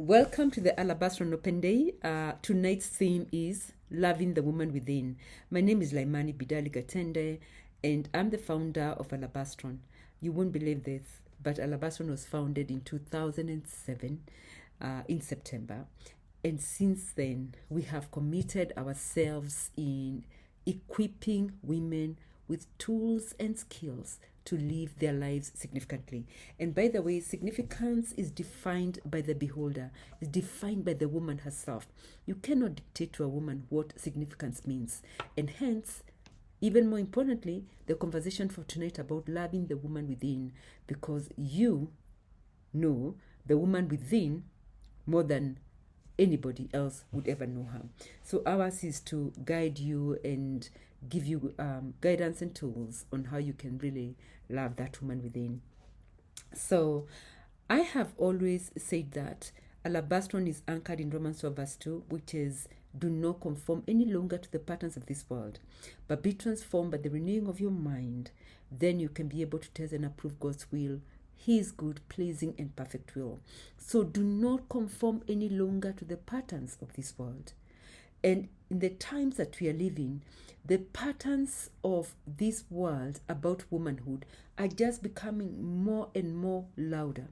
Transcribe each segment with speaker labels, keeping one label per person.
Speaker 1: Welcome to the Alabastron Open Day. Tonight's theme is Loving the Woman Within. My name is Laimani Bidali Gatende, and I'm the founder of Alabastron. You won't believe this, but Alabastron was founded in 2007 in September. And since then, we have committed ourselves in equipping women with tools and skills to live their lives significantly. And by the way, significance is defined by the beholder, is defined by the woman herself. You cannot dictate to a woman what significance means. And hence, even more importantly, the conversation for tonight about loving the woman within, because you know the woman within more than anybody else would ever know her. So ours is to guide you and give you guidance and tools on how you can really love that woman within. So I have always said that Alabastron is anchored in Romans 12 verse 2, which is, do not conform any longer to the patterns of this world, but be transformed by the renewing of your mind. Then you can be able to test and approve God's will, His good, pleasing, and perfect will. So do not conform any longer to the patterns of this world. And in the times that we are living, the patterns of this world about womanhood are just becoming more and more louder.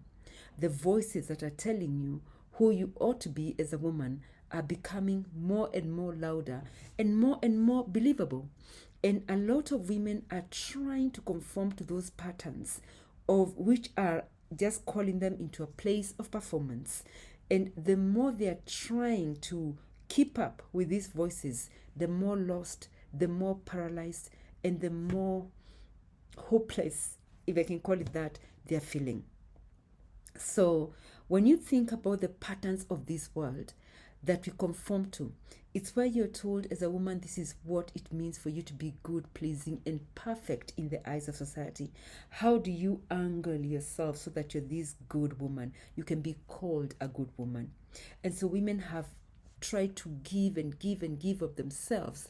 Speaker 1: The voices that are telling you who you ought to be as a woman are becoming more and more louder and more believable. And a lot of women are trying to conform to those patterns, of which are just calling them into a place of performance. And the more they are trying to keep up with these voices, the more lost, the more paralyzed, and the more hopeless, if I can call it that, they are feeling. So when you think about the patterns of this world that we conform to, it's where you're told as a woman, this is what it means for you to be good, pleasing, and perfect in the eyes of society. How do you angle yourself so that you're this good woman? You can be called a good woman. And so women have tried to give and give and give of themselves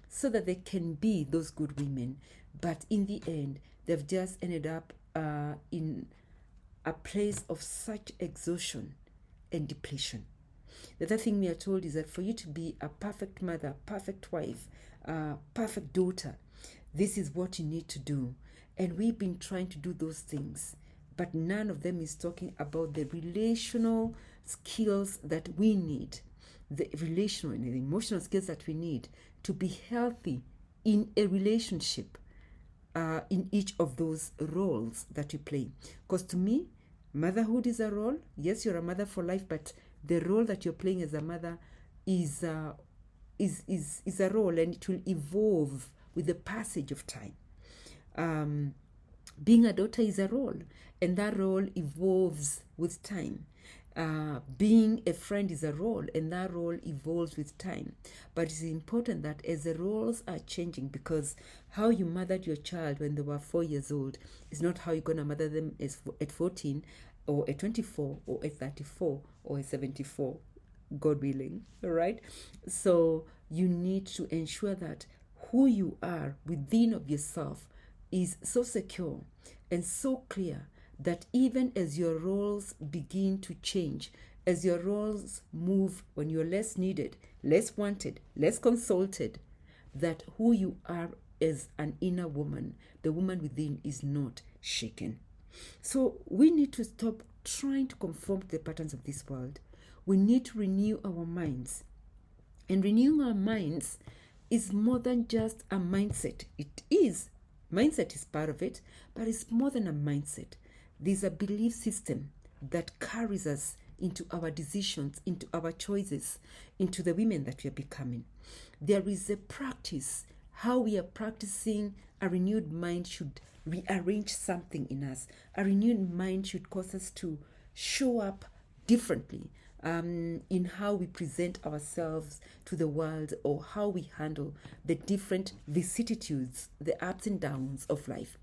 Speaker 1: so that they can be those good women. But in the end, they've just ended up in a place of such exhaustion and depletion. The other thing we are told is that for you to be a perfect mother, perfect wife, perfect daughter, this is what you need to do. And we've been trying to do those things, but none of them is talking about the relational skills that we need, the relational and the emotional skills that we need to be healthy in a relationship, in each of those roles that you play. Because to me, motherhood is a role. Yes, you're a mother for life, but the role that you're playing as a mother is a role, and it will evolve with the passage of time. Being a daughter is a role, and that role evolves with time. Being a friend is a role, and that role evolves with time. But it's important that as the roles are changing, because how you mothered your child when they were 4 years old is not how you're going to mother them at 14 or at 24 or at 34 or at 74, God willing, all right? So you need to ensure that who you are within of yourself is so secure and so clear that even as your roles begin to change, as your roles move when you're less needed, less wanted, less consulted, that who you are as an inner woman, the woman within, is not shaken. So we need to stop trying to conform to the patterns of this world. We need to renew our minds. And renewing our minds is more than just a mindset. It is. Mindset is part of it, but it's more than a mindset. There's a belief system that carries us into our decisions, into our choices, into the women that we are becoming. There is a practice. How we are practicing a renewed mind should rearrange something in us. A renewed mind should cause us to show up differently in how we present ourselves to the world, or how we handle the different vicissitudes, the ups and downs of life.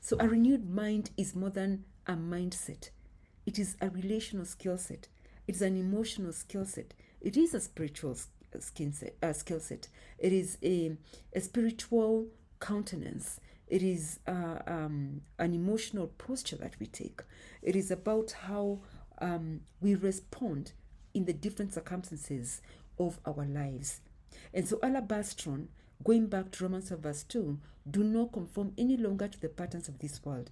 Speaker 1: So a renewed mind is more than a mindset. It is a relational skill set. It's an emotional skill set. It is a spiritual skill set. It is a spiritual countenance. It is an emotional posture that we take. It is about how we respond in the different circumstances of our lives. And so Alabastron, going back to Romans 12 verse 2, do not conform any longer to the patterns of this world.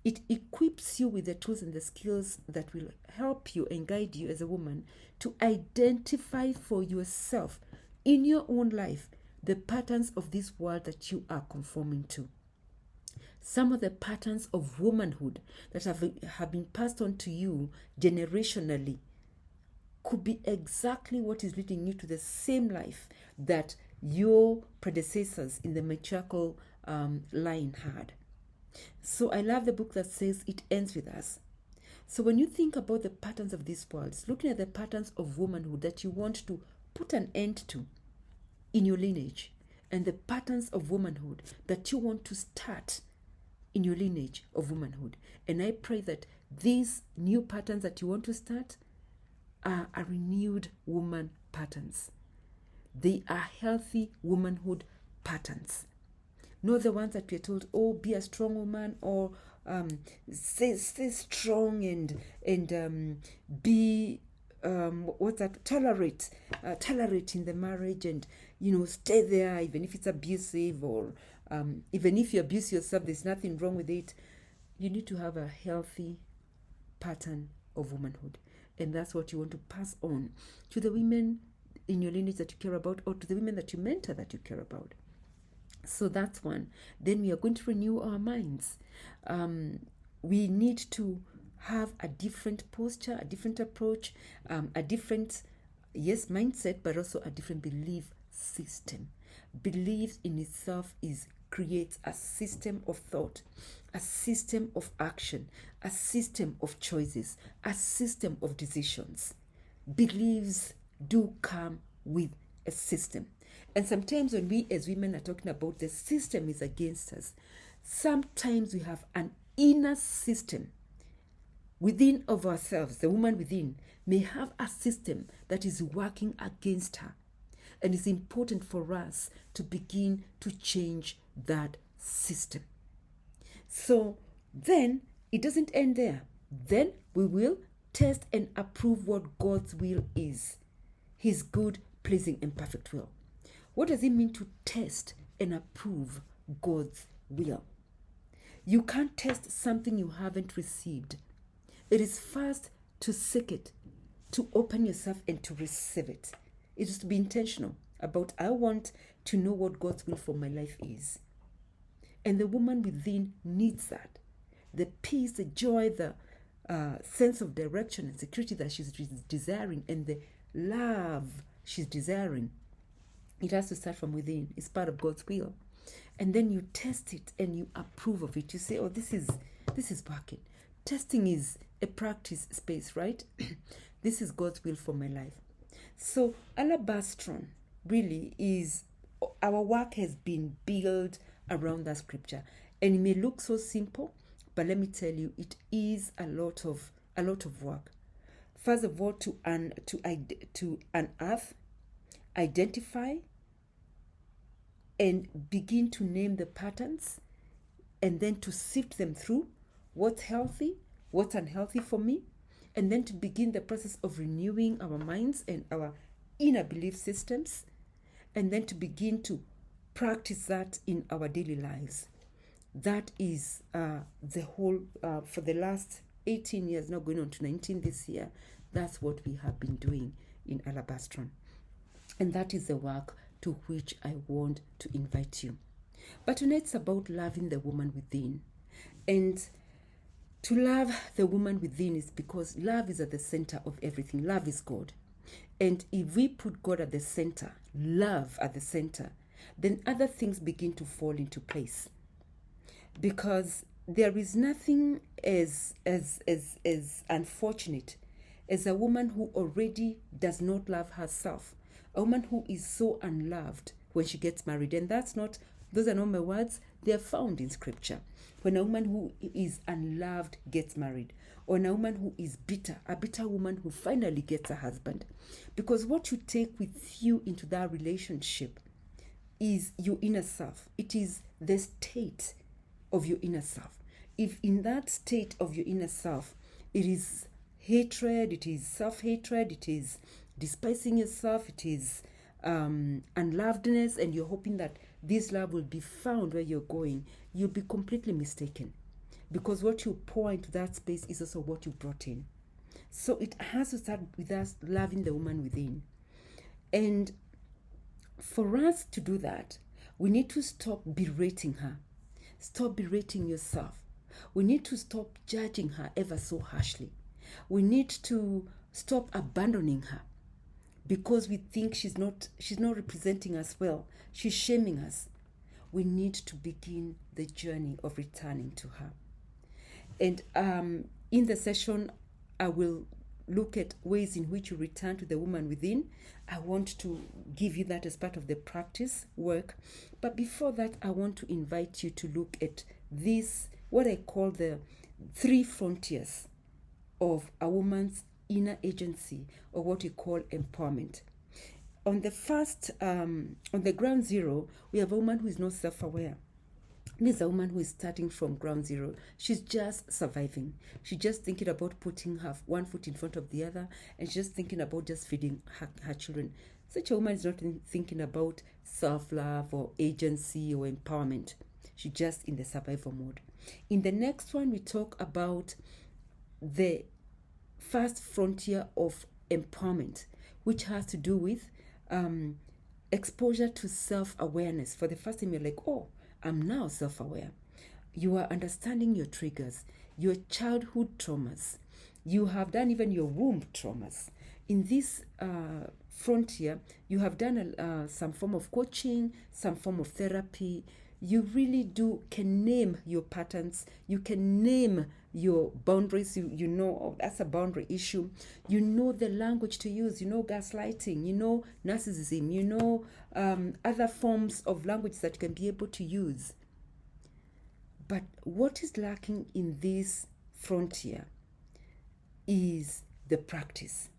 Speaker 1: It equips you with the tools and the skills that will help you and guide you as a woman to identify for yourself in your own life the patterns of this world that you are conforming to. Some of the patterns of womanhood that have been passed on to you generationally could be exactly what is leading you to the same life that your predecessors in the matriarchal line had. So I love the book that says it ends with us. So when you think about the patterns of this world, it's looking at the patterns of womanhood that you want to put an end to in your lineage, and the patterns of womanhood that you want to start in your lineage of womanhood. And I pray that these new patterns that you want to start are a renewed woman patterns. They are healthy womanhood patterns. Not the ones that we're told, oh, be a strong woman, or stay strong and be tolerate in the marriage, and stay there even if it's abusive, or even if you abuse yourself, there's nothing wrong with it. You need to have a healthy pattern of womanhood, and that's what you want to pass on to the women in your lineage that you care about, or to the women that you mentor that you care about. So that's one. Then we are going to renew our minds. We need to have a different posture, a different approach, a different, mindset, but also a different belief system. Belief in itself creates a system of thought, a system of action, a system of choices, a system of decisions. Beliefs do come with a system. And sometimes when we as women are talking about the system is against us, sometimes we have an inner system within of ourselves. The woman within may have a system that is working against her. And it's important for us to begin to change that system. So then it doesn't end there. Then we will test and approve what God's will is. His good, pleasing, and perfect will. What does it mean to test and approve God's will? You can't test something you haven't received. It is first to seek it, to open yourself and to receive it. It is to be intentional about, I want to know what God's will for my life is. And the woman within needs that. The peace, the joy, the sense of direction and security that she's desiring, and the love she's desiring. It has to start from within. It's part of God's will. And then you test it and you approve of it. You say, oh, this is working. Testing is a practice space, right? This is God's will for my life. So Alabastron really is, our work has been built around that scripture. And it may look so simple, but let me tell you, it is a lot of work. First of all, to unearth, identify, and begin to name the patterns, and then to sift them through what's healthy, what's unhealthy for me, and then to begin the process of renewing our minds and our inner belief systems, and then to begin to practice that in our daily lives. That is the whole, for the last 18 years, now going on to 19 this year, that's what we have been doing in Alabastron. And that is the work to which I want to invite you. But tonight it's about loving the woman within. And to love the woman within is because love is at the center of everything. Love is God. And if we put God at the center, love at the center, then other things begin to fall into place. Because there is nothing as unfortunate as a woman who already does not love herself. A woman who is so unloved when she gets married. And those are not my words, they are found in scripture. When a woman who is unloved gets married, or a woman who is bitter, a bitter woman who finally gets a husband. Because what you take with you into that relationship is your inner self. It is the state of your inner self. If in that state of your inner self, it is hatred, it is self-hatred, it is despising yourself, it is unlovedness, and you're hoping that this love will be found where you're going, you'll be completely mistaken. Because what you pour into that space is also what you brought in. So it has to start with us loving the woman within. And for us to do that, we need to stop berating her. Stop berating yourself. We need to stop judging her ever so harshly. We need to stop abandoning her because we think she's not representing us well. She's shaming us. We need to begin the journey of returning to her. And in the session, I will look at ways in which you return to the woman within. I want to give you that as part of the practice work. But before that, I want to invite you to look at this, what I call the 3 frontiers of a woman's inner agency, or what we call empowerment. On the first, on the ground zero, we have a woman who is not self-aware. This is a woman who is starting from ground zero. She's just surviving. She's just thinking about putting her one foot in front of the other, and she's just thinking about just feeding her children. Such a woman is not thinking about self-love or agency or empowerment. She's just in the survival mode. In the next one, we talk about the first frontier of empowerment, which has to do with exposure to self-awareness. For the first time, you're like, oh, I'm now self-aware. You are understanding your triggers, your childhood traumas. You have done even your womb traumas. In this frontier, you have done some form of coaching, some form of therapy. You really can name your patterns. You can name your boundaries. You know, oh, that's a boundary issue. You know the language to use. You know gaslighting. You know narcissism. You know other forms of language that you can be able to use. But what is lacking in this frontier is the practice.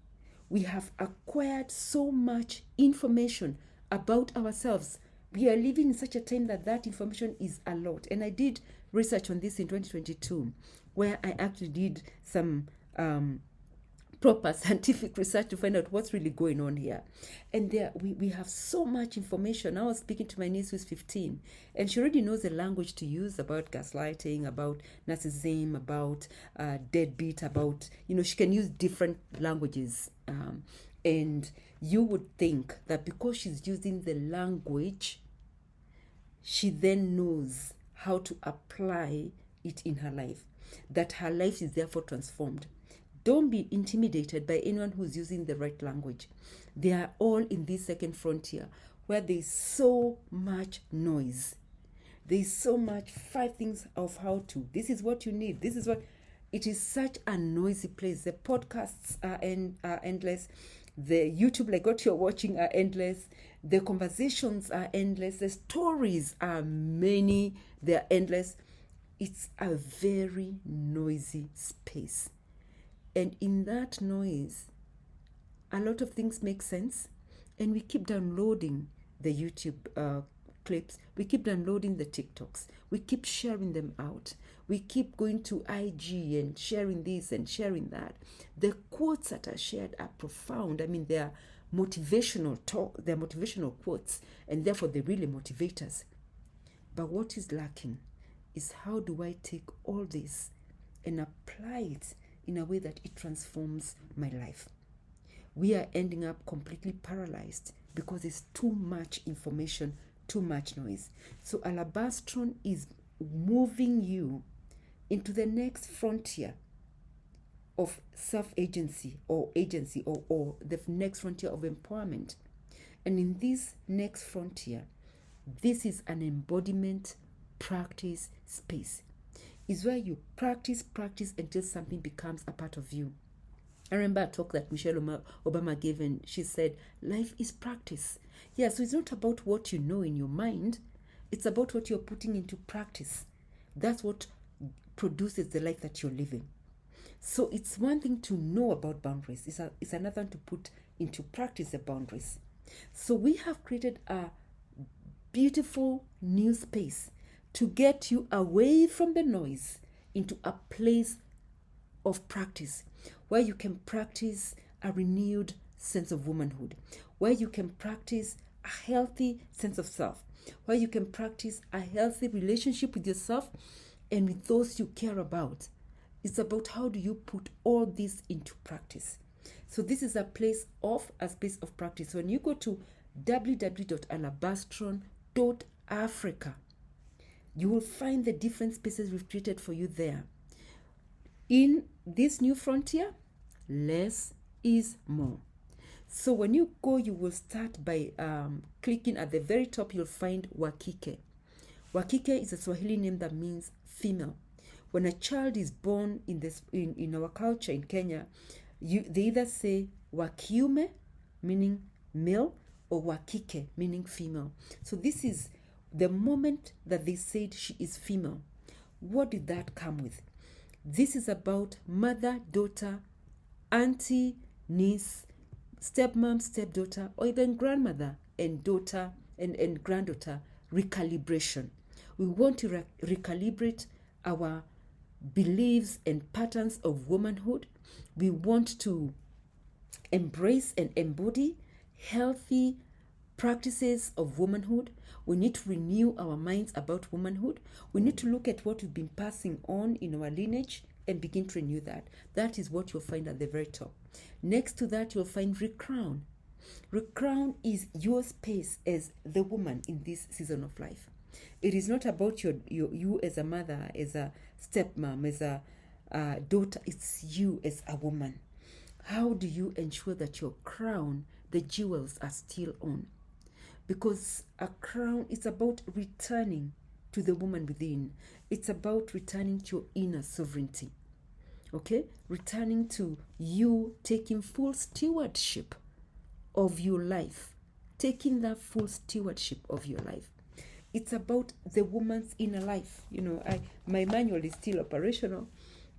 Speaker 1: We have acquired so much information about ourselves. We are living in such a time that information is a lot. And I did research on this in 2022, where I actually did some proper scientific research to find out what's really going on here. And there we have so much information. I was speaking to my niece who's 15, and she already knows the language to use about gaslighting, about narcissism, about deadbeat, about, she can use different languages. And you would think that because she's using the language, she then knows how to apply it in her life, that her life is therefore transformed. Don't be intimidated by anyone who's using the right language. They are all in this second frontier where there's so much noise. There's so much 5 things of how to. This is what you need. This is what. It is such a noisy place. The podcasts are endless. The YouTube, like what you're watching, are endless. The conversations are endless. The stories are many. They're endless. It's a very noisy space. And in that noise, a lot of things make sense. And we keep downloading the YouTube clips. We keep downloading the TikToks. We keep sharing them out. We keep going to IG and sharing this and sharing that. The quotes that are shared are profound. I mean, they are motivational talk. They're motivational quotes, and therefore they really motivate us. But what is lacking is, how do I take all this and apply it in a way that it transforms my life? We are ending up completely paralyzed because there's too much information, too much noise. So Alabastron is moving you into the next frontier of self-agency or agency, or the next frontier of empowerment. And in this next frontier, this is an embodiment practice space. Is where you practice until something becomes a part of you. I remember a talk that Michelle Obama gave, and she said, life is practice. Yeah, so it's not about what you know in your mind. It's about what you're putting into practice. That's what produces the life that you're living. So it's one thing to know about boundaries. It's another one to put into practice the boundaries. So we have created a beautiful new space to get you away from the noise into a place of practice, where you can practice a renewed sense of womanhood, where you can practice a healthy sense of self, where you can practice a healthy relationship with yourself and with those you care about. It's about how do you put all this into practice. So this is a space of practice. So when you go to www.alabastron.africa, you will find the different spaces we've created for you there. In this new frontier, less is more. So when you go, you will start by clicking at the very top. You'll find Wakike. Wakike is a Swahili name that means female. When a child is born in our culture in Kenya, they either say Wakiume, meaning male, or Wakike, meaning female. So this is the moment that they said she is female. What did that come with? This is about mother, daughter, auntie, niece, stepmom, stepdaughter, or even grandmother and daughter and granddaughter recalibration. We want to recalibrate our beliefs and patterns of womanhood. We want to embrace and embody healthy practices of womanhood. We need to renew our minds about womanhood. We need to look at what we've been passing on in our lineage and begin to renew that. That is what you'll find at the very top. Next to that, you'll find Recrown. Recrown is your space as the woman in this season of life. It is not about you as a mother, as a stepmom, as a daughter. It's you as a woman. How do you ensure that your crown, the jewels, are still on? Because a crown is about returning to the woman within. It's about returning to your inner sovereignty. Okay? Returning to you taking full stewardship of your life. Taking that full stewardship of your life. It's about the woman's inner life. My manual is still operational.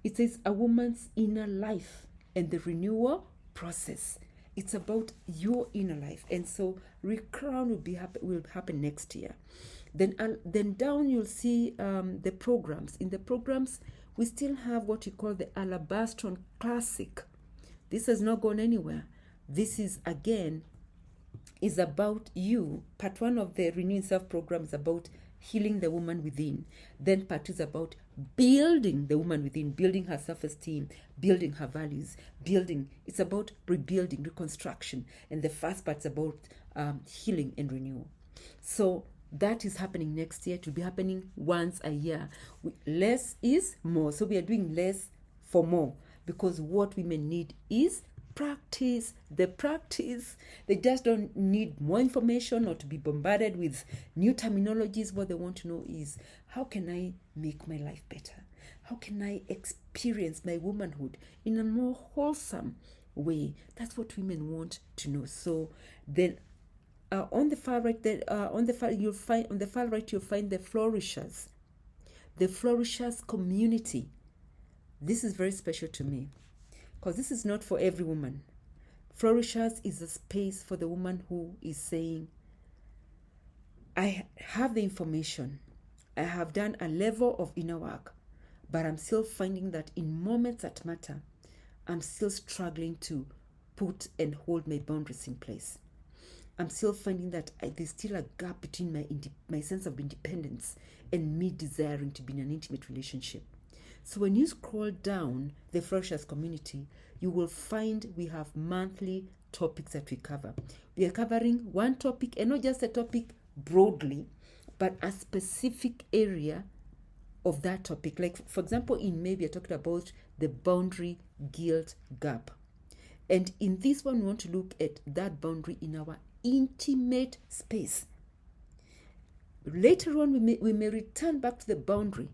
Speaker 1: It says a woman's inner life and the renewal process. It's about your inner life. And so Recrown will happen next year. Then down you'll see the programs. In the programs, we still have what we call the Alabastron Classic. This has not gone anywhere. This is about you. Part 1 of the Renewing Self program is about healing the woman within. Then part 2 is about building the woman within, building her self-esteem, building her values, it's about rebuilding, reconstruction. And the first part is about healing and renewal. So that is happening next year. It will be happening once a year. Less is more. So we are doing less for more, because what women need is practice. They just don't need more information or to be bombarded with new terminologies. What they want to know is, how can I make my life better? How can I experience my womanhood in a more wholesome way? That's what women want to know. So then on the far right, you'll find the flourishers. The flourishers community. This is very special to me, because this is not for every woman. Flourishers is a space for the woman who is saying, I have the information, I have done a level of inner work, but I'm still finding that in moments that matter, I'm still struggling to put and hold my boundaries in place. I'm still finding that there's still a gap between my sense of independence and me desiring to be in an intimate relationship. So when you scroll down the Flourishers community, you will find we have monthly topics that we cover. We are covering one topic, and not just a topic broadly, but a specific area of that topic. Like, for example, in May, we are talking about the boundary guilt gap. And in this one, we want to look at that boundary in our intimate space. Later on, we may return back to the boundary,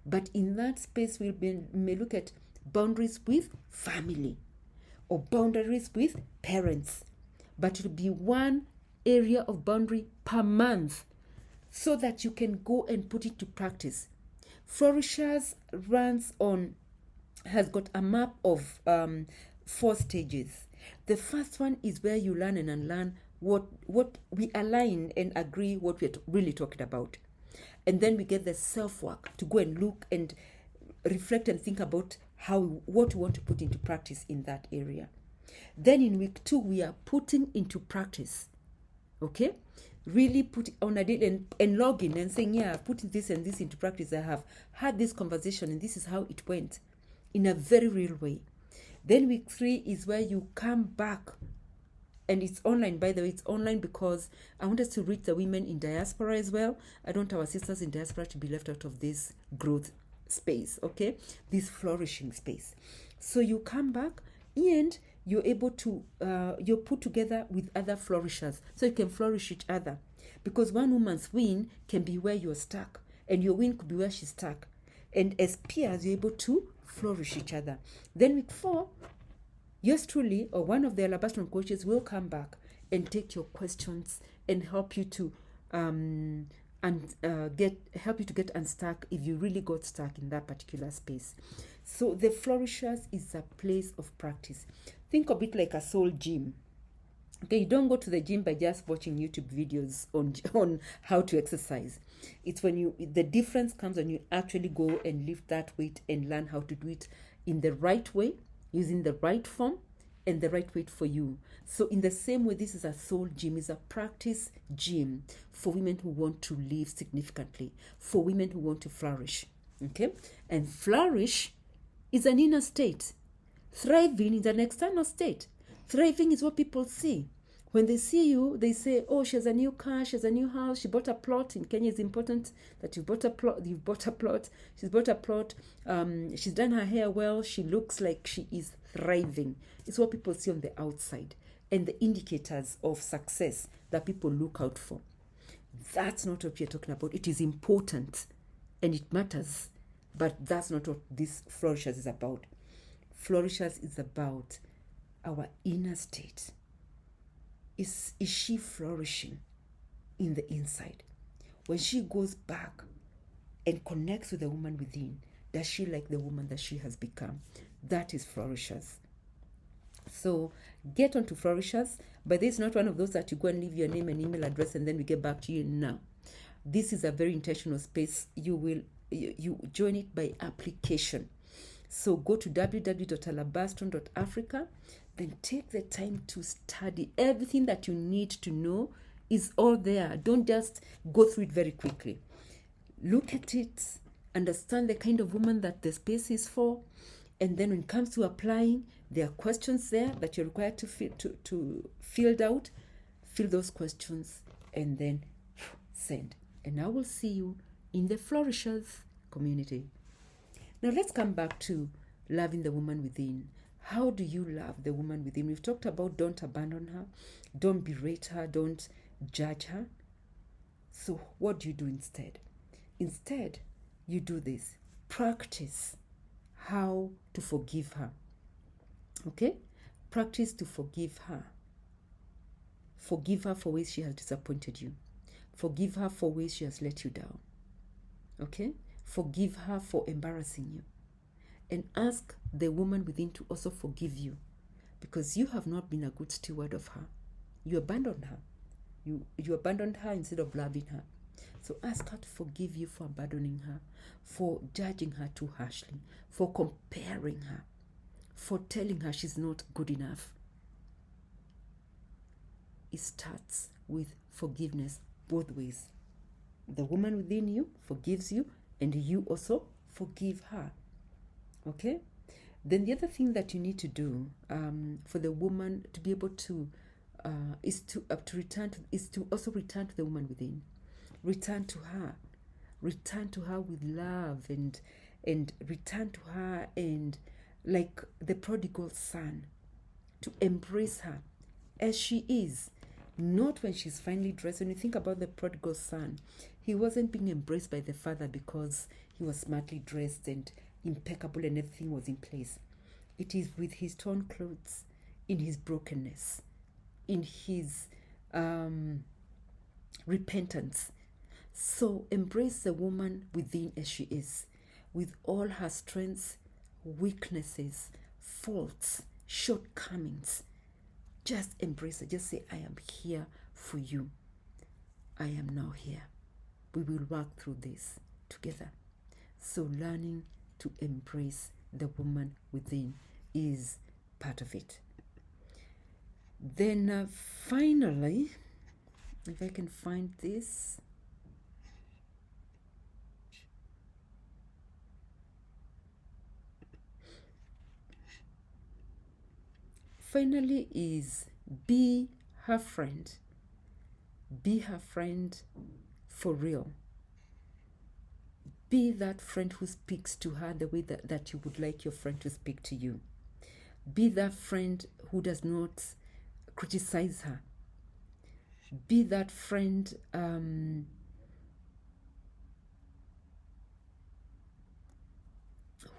Speaker 1: but in that space, we may look at boundaries with family or boundaries with parents. But it will be one area of boundary per month so that you can go and put it to practice. Flourishers has got a map of 4 stages. The first one is where you learn and unlearn what we align and agree what we're really talking about. And then we get the self-work to go and look and reflect and think about what we want to put into practice in that area. Then in week 2, we are putting into practice, okay? Really put it on a day and log in and saying, yeah, I've put this and this into practice. I have had this conversation and this is how it went in a very real way. Then week 3 is where you come back, and it's online. By the way, it's online because I want us to reach the women in diaspora as well. I don't want our sisters in diaspora to be left out of this growth space, okay? This flourishing space. So you come back and you're able to, you're put together with other flourishers so you can flourish each other. Because one woman's win can be where you're stuck, and your win could be where she's stuck. And as peers, you're able to flourish each other. Then week 4, yours truly, or one of the Alabastron coaches, will come back and take your questions and help you to help you to get unstuck if you really got stuck in that particular space. So the flourishers is a place of practice. Think of it like a soul gym. Okay, you don't go to the gym by just watching YouTube videos on how to exercise. It's when the difference comes when you actually go and lift that weight and learn how to do it in the right way, using the right form and the right weight for you. So in the same way, this is a soul gym, is a practice gym for women who want to live significantly, for women who want to flourish. Okay? And flourish is an inner state. Thriving is an external state. Thriving is what people see. When they see you, they say, oh, she has a new car, she has a new house, she bought a plot. In Kenya, it's important that you bought a plot, she's bought a plot, she's done her hair well, she looks like she is thriving. It's what people see on the outside and the indicators of success that people look out for. That's not what we're talking about. It is important and it matters, but that's not what this Flourishers is about. Flourishers is about our inner state. Is she flourishing in the inside? When she goes back and connects with the woman within, does she like the woman that she has become? That is Flourishers. So get onto Flourishers, but this is not one of those that you go and leave your name and email address and then we get back to you. No. This is a very intentional space. You join it by application. So go to www.alabastron.africa, then take the time to study. Everything that you need to know is all there. Don't just go through it very quickly. Look at it, understand the kind of woman that the space is for, and then when it comes to applying, there are questions there that you're required to fill out. Fill those questions and then send. And I will see you in the Flourishers community. Now let's come back to loving the woman within. How do you love the woman within? We've talked about don't abandon her, don't berate her, don't judge her. So what do you do instead? Instead, you do this. Practice how to forgive her. Okay? Practice to forgive her. Forgive her for ways she has disappointed you. Forgive her for ways she has let you down. Okay? Forgive her for embarrassing you. And ask the woman within to also forgive you, because you have not been a good steward of her. You abandoned her. You abandoned her instead of loving her. So ask her to forgive you for abandoning her, for judging her too harshly, for comparing her, for telling her she's not good enough. It starts with forgiveness both ways. The woman within you forgives you, and you also forgive her. Okay? Then the other thing that you need to do for the woman to be able to is to also return to the woman within. Return to her. Return to her with love and return to her and like the prodigal son, to embrace her as she is, not when she's finely dressed. When you think about the prodigal son, he wasn't being embraced by the father because he was smartly dressed and impeccable and everything was in place. It is with his torn clothes, in his brokenness, in his repentance. So embrace the woman within as she is, with all her strengths, weaknesses, faults, shortcomings. Just embrace her. Just say, I am here for you. I am now here. We will work through this together. So learning to embrace the woman within is part of it. Then finally, if I can find this. Finally is be her friend. Be her friend for real. Be that friend who speaks to her the way that you would like your friend to speak to you. Be that friend who does not criticize her. Be that friend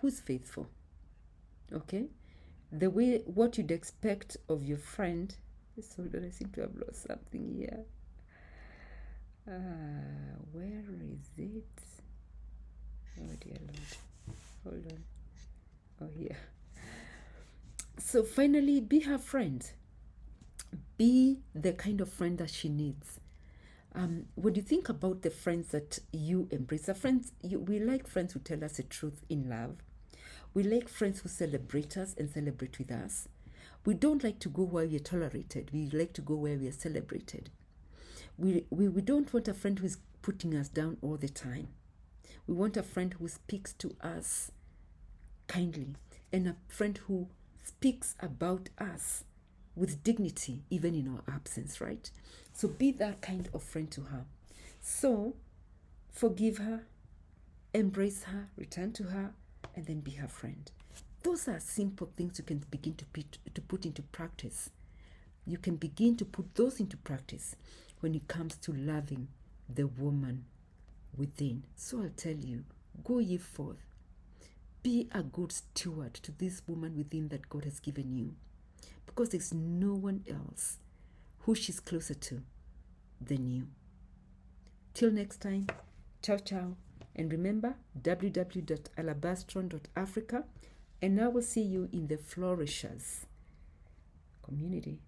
Speaker 1: who's faithful. Okay? The way, what you'd expect of your friend. So I seem to have lost something here. Where is it? Oh dear Lord. Hold on. Oh, here. So finally, be her friend. Be the kind of friend that she needs. When you think about the friends that you embrace, we like friends who tell us the truth in love. We like friends who celebrate us and celebrate with us. We don't like to go where we are tolerated. We like to go where we are celebrated. We don't want a friend who is putting us down all the time. We want a friend who speaks to us kindly and a friend who speaks about us with dignity, even in our absence, right? So be that kind of friend to her. So forgive her, embrace her, return to her, and then be her friend. Those are simple things you can begin to put into practice. You can begin to put those into practice when it comes to loving the woman within. So I'll tell you, go ye forth. Be a good steward to this woman within that God has given you, because there's no one else who she's closer to than you. Till next time, ciao ciao. And remember, www.alabastron.africa, and I will see you in the Flourishers community.